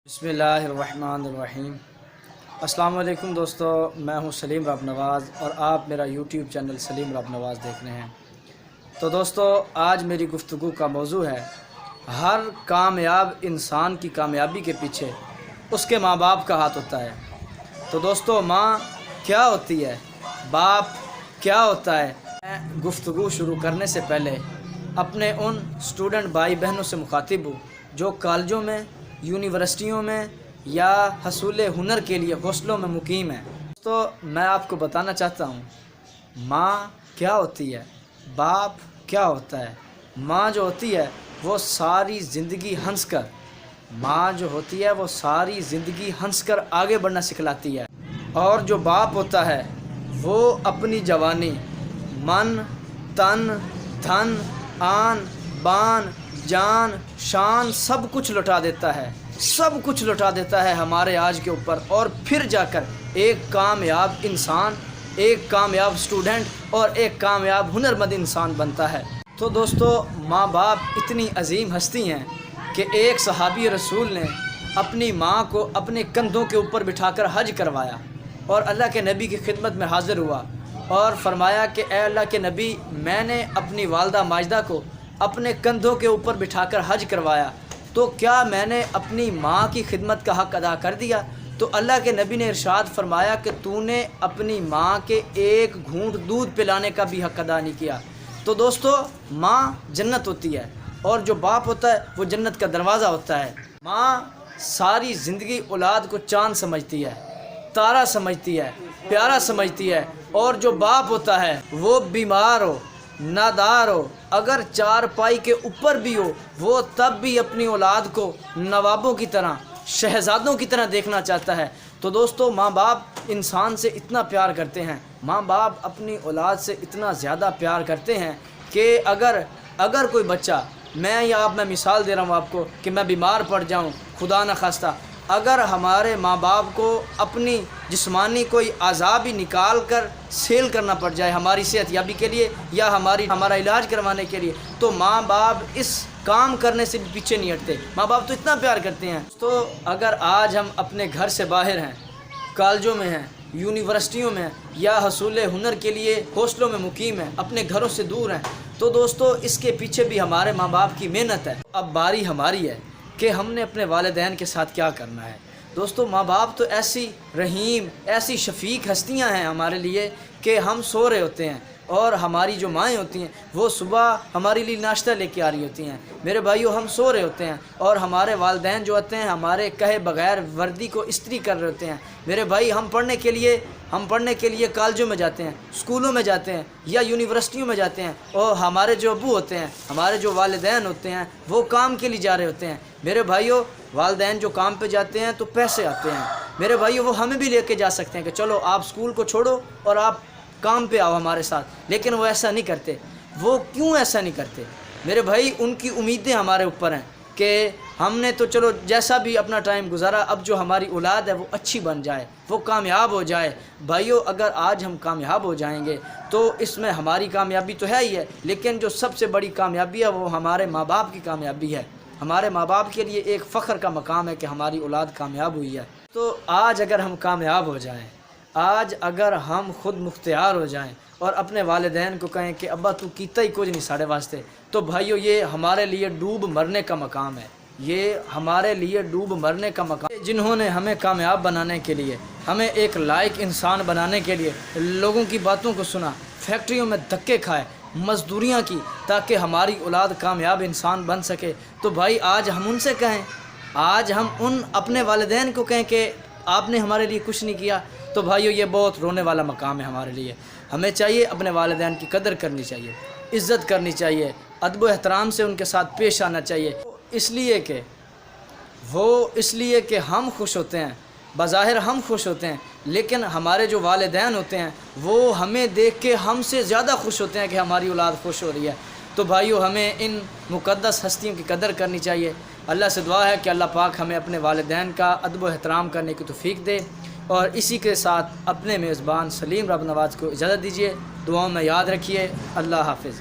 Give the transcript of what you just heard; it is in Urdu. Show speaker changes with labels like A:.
A: بسم اللہ الرحمن الرحیم۔ السلام علیکم دوستو، میں ہوں سلیم رب نواز اور آپ میرا یوٹیوب چینل سلیم رب نواز دیکھ رہے ہیں۔ تو دوستو، آج میری گفتگو کا موضوع ہے ہر کامیاب انسان کی کامیابی کے پیچھے اس کے ماں باپ کا ہاتھ ہوتا ہے۔ تو دوستو، ماں کیا ہوتی ہے، باپ کیا ہوتا ہے؟ میں گفتگو شروع کرنے سے پہلے اپنے ان اسٹوڈنٹ بھائی بہنوں سے مخاطب ہوں جو کالجوں میں، یونیورسٹیوں میں یا حصول ہنر کے لیے ہاسٹلوں میں مقیم ہیں۔ تو میں آپ کو بتانا چاہتا ہوں ماں کیا ہوتی ہے، باپ کیا ہوتا ہے۔ ماں جو ہوتی ہے وہ ساری زندگی ہنس کر ساری زندگی ہنس کر آگے بڑھنا سکھلاتی ہے، اور جو باپ ہوتا ہے وہ اپنی جوانی من، تن، دھن، آن، بان، جان، شان سب کچھ لٹا دیتا ہے ہمارے آج کے اوپر، اور پھر جا کر ایک کامیاب انسان، ایک کامیاب اسٹوڈنٹ اور ایک کامیاب ہنرمند انسان بنتا ہے۔ تو دوستو، ماں باپ اتنی عظیم ہستی ہیں کہ ایک صحابی رسول نے اپنی ماں کو اپنے کندھوں کے اوپر بٹھا کر حج کروایا، اور اللہ کے نبی کی خدمت میں حاضر ہوا اور فرمایا کہ اے اللہ کے نبی، میں نے اپنی والدہ ماجدہ کو اپنے کندھوں کے اوپر بٹھا کر حج کروایا، تو کیا میں نے اپنی ماں کی خدمت کا حق ادا کر دیا؟ تو اللہ کے نبی نے ارشاد فرمایا کہ تو نے اپنی ماں کے ایک گھونٹ دودھ پلانے کا بھی حق ادا نہیں کیا۔ تو دوستو، ماں جنت ہوتی ہے، اور جو باپ ہوتا ہے وہ جنت کا دروازہ ہوتا ہے۔ ماں ساری زندگی اولاد کو چاند سمجھتی ہے، تارا سمجھتی ہے، پیارا سمجھتی ہے، اور جو باپ ہوتا ہے وہ بیمار ہو، نادار ہو، اگر چار پائی کے اوپر بھی ہو، وہ تب بھی اپنی اولاد کو نوابوں کی طرح، شہزادوں کی طرح دیکھنا چاہتا ہے۔ تو دوستو، ماں باپ انسان سے اتنا پیار کرتے ہیں، ماں باپ اپنی اولاد سے اتنا زیادہ پیار کرتے ہیں کہ اگر کوئی بچہ، میں مثال دے رہا ہوں آپ کو کہ میں بیمار پڑ جاؤں، خدا نخواستہ، اگر ہمارے ماں باپ کو اپنی جسمانی کوئی اعضاء بھی نکال کر سیل کرنا پڑ جائے ہماری صحت یابی کے لیے یا ہمارا علاج کروانے کے لیے، تو ماں باپ اس کام کرنے سے بھی پیچھے نہیں ہٹتے۔ ماں باپ تو اتنا پیار کرتے ہیں۔ تو اگر آج ہم اپنے گھر سے باہر ہیں، کالجوں میں ہیں، یونیورسٹیوں میں ہیں، یا حصول ہنر کے لیے ہاسٹلوں میں مقیم ہیں، اپنے گھروں سے دور ہیں، تو دوستو اس کے پیچھے بھی ہمارے ماں باپ کی محنت ہے۔ اب باری ہماری ہے کہ ہم نے اپنے والدین کے ساتھ کیا کرنا ہے۔ دوستو، ماں باپ تو ایسی رحیم، ایسی شفیق ہستیاں ہیں ہمارے لیے کہ ہم سو رہے ہوتے ہیں اور ہماری جو مائیں ہوتی ہیں وہ صبح ہمارے لیے ناشتہ لے کے آ رہی ہوتی ہیں۔ میرے بھائیو، ہم سو رہے ہوتے ہیں اور ہمارے والدین جو ہوتے ہیں ہمارے کہے بغیر وردی کو استری کر رہے ہوتے ہیں۔ میرے بھائی، ہم پڑھنے کے لیے کالجوں میں جاتے ہیں، اسکولوں میں جاتے ہیں یا یونیورسٹیوں میں جاتے ہیں، اور ہمارے جو ابو ہوتے ہیں، ہمارے جو والدین ہوتے ہیں، وہ کام کے لیے جا رہے ہوتے ہیں۔ میرے بھائیو، والدین جو کام پہ جاتے ہیں تو پیسے آتے ہیں، میرے بھائیو وہ ہمیں بھی لے کے جا سکتے ہیں کہ چلو آپ اسکول کو چھوڑو اور آپ کام پہ آؤ ہمارے ساتھ، لیکن وہ ایسا نہیں کرتے۔ وہ کیوں ایسا نہیں کرتے؟ میرے بھائی، ان کی امیدیں ہمارے اوپر ہیں کہ ہم نے تو چلو جیسا بھی اپنا ٹائم گزارا، اب جو ہماری اولاد ہے وہ اچھی بن جائے، وہ کامیاب ہو جائے۔ بھائیو، اگر آج ہم کامیاب ہو جائیں گے تو اس میں ہماری کامیابی تو ہے ہی ہے، لیکن جو سب سے بڑی کامیابی ہے وہ ہمارے ماں باپ کی کامیابی ہے۔ ہمارے ماں باپ کے لیے ایک فخر کا مقام ہے کہ ہماری اولاد کامیاب ہوئی ہے۔ تو آج اگر ہم کامیاب ہو جائیں، آج اگر ہم خود مختار ہو جائیں اور اپنے والدین کو کہیں کہ ابا تو کیتا ہی کچھ نہیں ساڑے واسطے، تو بھائیو یہ ہمارے لیے ڈوب مرنے کا مقام ہے، یہ ہمارے لیے ڈوب مرنے کا مقام ہے۔ جنہوں نے ہمیں کامیاب بنانے کے لیے، ہمیں ایک لائق انسان بنانے کے لیے لوگوں کی باتوں کو سنا، فیکٹریوں میں دھکے کھائے، مزدوریاں کی تاکہ ہماری اولاد کامیاب انسان بن سکے، تو بھائی آج ہم ان سے کہیں، آج ہم اپنے والدین کو کہیں کہ آپ نے ہمارے لیے کچھ نہیں کیا، تو بھائیو یہ بہت رونے والا مقام ہے ہمارے لیے۔ ہمیں چاہیے اپنے والدین کی قدر کرنی چاہیے، عزت کرنی چاہیے، ادب و احترام سے ان کے ساتھ پیش آنا چاہیے، اس لیے کہ ہم خوش ہوتے ہیں، بظاہر ہم خوش ہوتے ہیں، لیکن ہمارے جو والدین ہوتے ہیں وہ ہمیں دیکھ کے ہم سے زیادہ خوش ہوتے ہیں کہ ہماری اولاد خوش ہو رہی ہے۔ تو بھائیو، ہمیں ان مقدس ہستیوں کی قدر کرنی چاہیے۔ اللہ سے دعا ہے کہ اللہ پاک ہمیں اپنے والدین کا ادب و احترام کرنے کی توفیق دے، اور اسی کے ساتھ اپنے میزبان سلیم رب نواز کو اجازت دیجیے۔ دعاؤں میں یاد رکھیے۔ اللہ حافظ۔